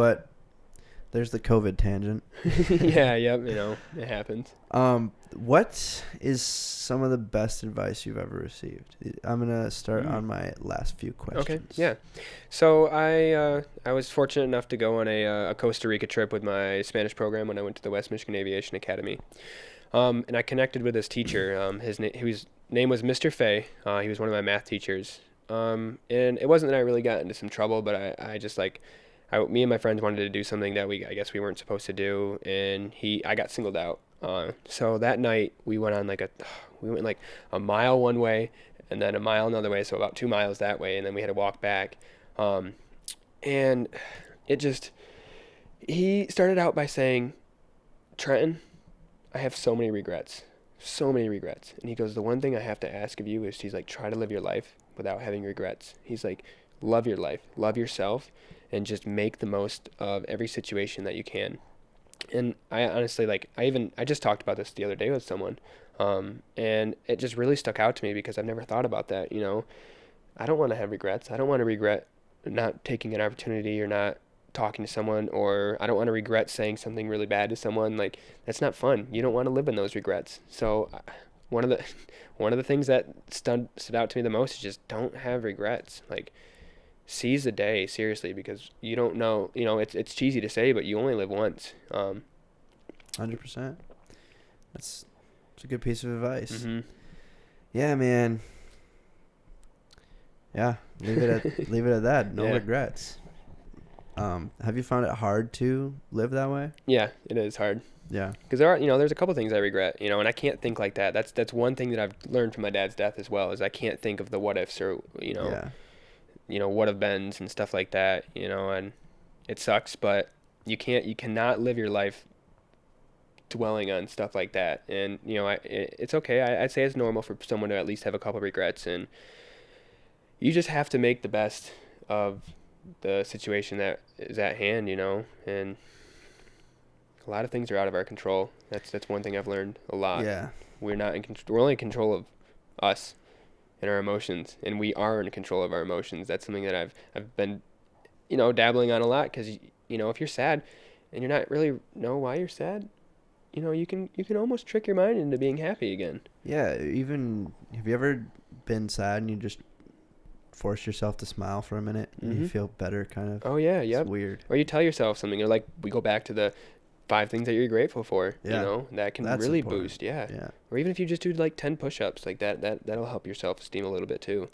But there's the COVID tangent. Yeah, yep, it happens. What is some of the best advice you've ever received? I'm gonna start on my last few Okay, questions. yeah. So I was fortunate enough to go on a Costa Rica trip with my Spanish program when I went to the West Michigan Aviation Academy. And I connected with this teacher. His name was Mr. Fay. He was one of my math teachers. And it wasn't that I really got into some trouble, but I just me and my friends wanted to do something that I guess we weren't supposed to do, and I got singled out. So that night we went on we went like a mile one way, and then a mile another way, so about 2 miles that way, and then we had to walk back. And it just, he started out by saying, Trenton, I have so many regrets. So many regrets. And he goes, the one thing I have to ask of you is, he's like, try to live your life without having regrets. He's like, love your life, love yourself, and just make the most of every situation that you can. And I honestly, I just talked about this the other day with someone. And it just really stuck out to me because I've never thought about that. I don't want to have regrets. I don't want to regret not taking an opportunity or not talking to someone, or I don't want to regret saying something really bad to someone. Like, that's not fun. You don't want to live in those regrets. So one of the one of the things that stood out to me the most is just don't have regrets. Like, seize the day, seriously, because you don't know. It's cheesy to say, but you only live once. 100%. That's a good piece of advice. Mm-hmm. Yeah, man. Yeah, leave it at that. No Yeah. regrets. Have you found it hard to live that way? Yeah, it is hard. Yeah. Because there's a couple things I regret, and I can't think like that. That's one thing that I've learned from my dad's death as well, is I can't think of the what ifs, or Yeah. what have beens and stuff like that, and it sucks, but you cannot live your life dwelling on stuff like that. And it's okay. I'd say it's normal for someone to at least have a couple regrets, and you just have to make the best of the situation that is at hand, and a lot of things are out of our control. That's one thing I've learned a lot. Yeah. We're not in control. We're only in control of us and our emotions, and we are in control of our emotions. That's something that I've been, dabbling on a lot, because if you're sad and you're not really know why you're sad, you can almost trick your mind into being happy again. Yeah. Even, have you ever been sad and you just force yourself to smile for a minute and you feel better, kind of? Oh yeah, yep. It's weird. Or you tell yourself something, or like we go back to the 5 things that you're grateful for. Yeah. That can That's really important. boost. Yeah. Yeah. Or even if you just do like 10 push-ups, like that'll help your self-esteem a little bit too.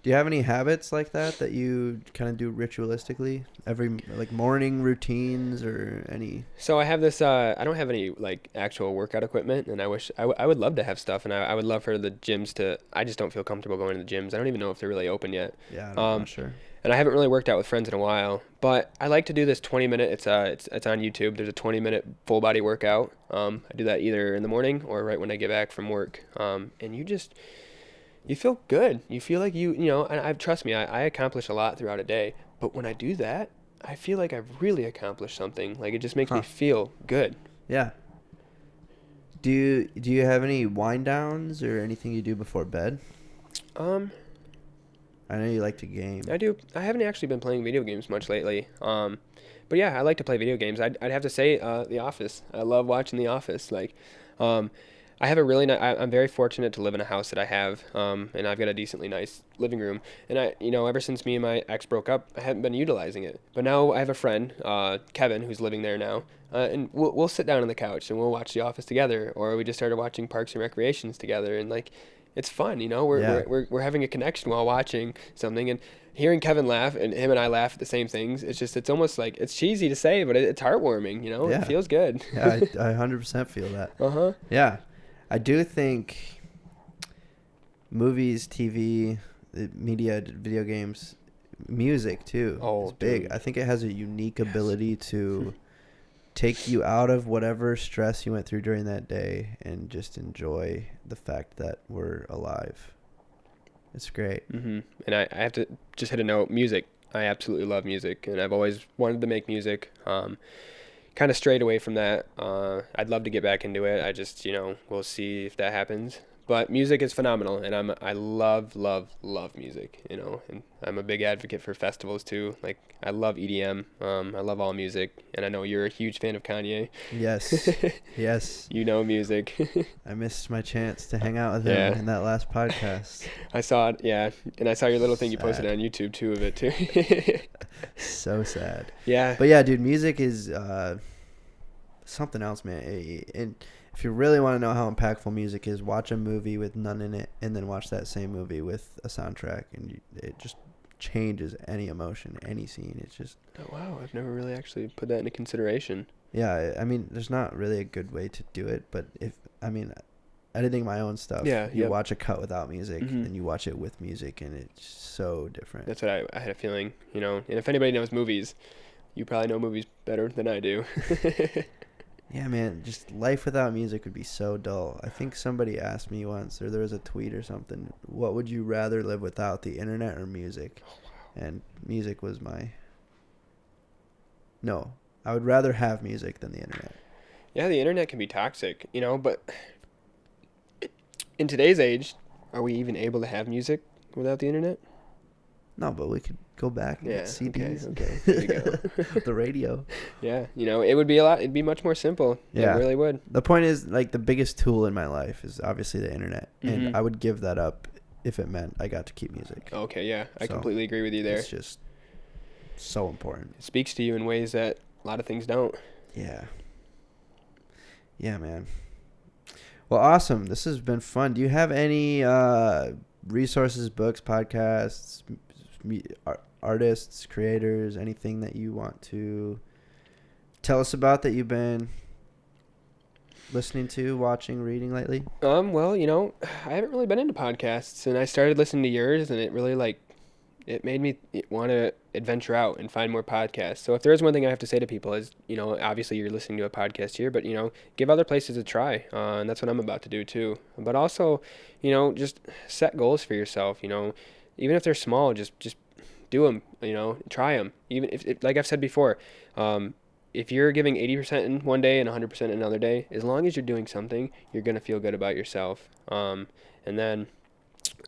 Do you have any habits like that you kind of do ritualistically? Like morning routines or any? So I have this, I don't have any like actual workout equipment, and I wish, I would love to have stuff, and I would love for the gyms I just don't feel comfortable going to the gyms. I don't even know if they're really open yet. Yeah, I'm not sure. And I haven't really worked out with friends in a while, but I like to do this 20-minute, it's on YouTube. There's a 20-minute full body workout. I do that either in the morning or right when I get back from work. And you feel good. You feel like and trust me, I accomplish a lot throughout a day, but when I do that, I feel like I've really accomplished something. Like, it just makes me feel good. Yeah. Do you have any wind downs or anything you do before bed? I know you like to game. I do. I haven't actually been playing video games much lately. But yeah, I like to play video games. I'd have to say, The Office. I love watching The Office. Like, I have a really I'm very fortunate to live in a house that I have, and I've got a decently nice living room. And ever since me and my ex broke up, I haven't been utilizing it. But now I have a friend, Kevin, who's living there now, and we'll sit down on the couch and we'll watch The Office together, or we just started watching Parks and Recreations together, and like, it's fun, We're having a connection while watching something, and hearing Kevin laugh and him and I laugh at the same things. It's almost like, it's cheesy to say, but it's heartwarming. Yeah. It feels good. Yeah, I 100% feel that. Yeah, I do think movies, TV, media, video games, music too is big. Dude. I think it has a unique ability to take you out of whatever stress you went through during that day and just enjoy the fact that we're alive. It's great. Mm-hmm. And I have to just hit a note. Music. I absolutely love music, and I've always wanted to make music. Kind of strayed away from that. I'd love to get back into it. I just, we'll see if that happens. But music is phenomenal, and I love music, you know, and I'm a big advocate for festivals too. Like I love EDM, I love all music, and I know you're a huge fan of Kanye. Yes. Yes. You know music. I missed my chance to hang out with him in that last podcast. I saw it, yeah, and I saw your little thing you posted on YouTube too of it too. So sad. Yeah. But yeah, dude, music is something else, man. And if you really want to know how impactful music is, watch a movie with none in it, and then watch that same movie with a soundtrack, and it just changes any emotion, any scene. It's just... Oh, wow, I've never really actually put that into consideration. Yeah, I mean, there's not really a good way to do it, but editing my own stuff, you watch a cut without music, and you watch it with music, and it's so different. That's what I had a feeling, you know. And if anybody knows movies, you probably know movies better than I do. Yeah, man, just life without music would be so dull. I think somebody asked me once, or there was a tweet or something, what would you rather live without, the internet or music? Oh, wow. And music was No, I would rather have music than the internet. Yeah, the internet can be toxic, you know, but in today's age, are we even able to have music without the internet? No, but we could go back and get CDs. Okay. There you go. The radio. Yeah, you know, it'd be much more simple. Yeah. It really would. The point is, like, the biggest tool in my life is obviously the internet. And I would give that up if it meant I got to keep music. Okay, yeah. I completely agree with you there. It's just so important. It speaks to you in ways that a lot of things don't. Yeah. Yeah, man. Well, awesome. This has been fun. Do you have any resources, books, podcasts, artists, creators, anything that you want to tell us about that you've been listening to, watching, reading lately? Well, you know, I haven't really been into podcasts, and I started listening to yours, and it really it made me want to adventure out and find more podcasts. So if there is one thing I have to say to people is, you know, obviously you're listening to a podcast here, but, you know, give other places a try. And that's what I'm about to do too. But also, you know, just set goals for yourself, you know, even if they're small, just do them, you know, try them. Even if like I've said before, if you're giving 80% in one day and 100% another day, as long as you're doing something, you're going to feel good about yourself. And then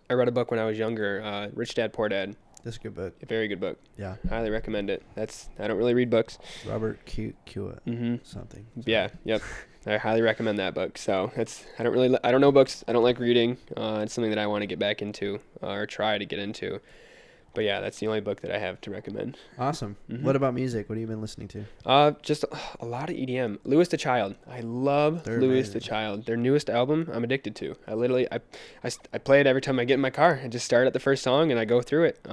I read a book when I was younger, Rich Dad, Poor Dad. That's a good book. A very good book. Yeah. Highly recommend it. I don't really read books. Robert Kiewit. Something. Yeah. Yep. I highly recommend that book. So I don't know books. I don't like reading. It's something that I want to get back into or try to get into. But yeah, that's the only book that I have to recommend. Awesome. What about music? What have you been listening to? Just a lot of EDM. Louis the Child. I love Louis the Child. Their newest album, I'm addicted to. I literally, I play it every time I get in my car. I just start at the first song and I go through it.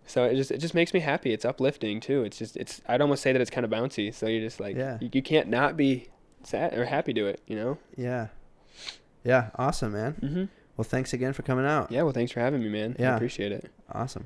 So it just makes me happy. It's uplifting too. I'd almost say that it's kind of bouncy. So you're just like, you can't not be sad or happy to it, you know? Yeah. Yeah. Awesome, man. Well, thanks again for coming out. Yeah, well, thanks for having me, man. Yeah. I appreciate it. Awesome.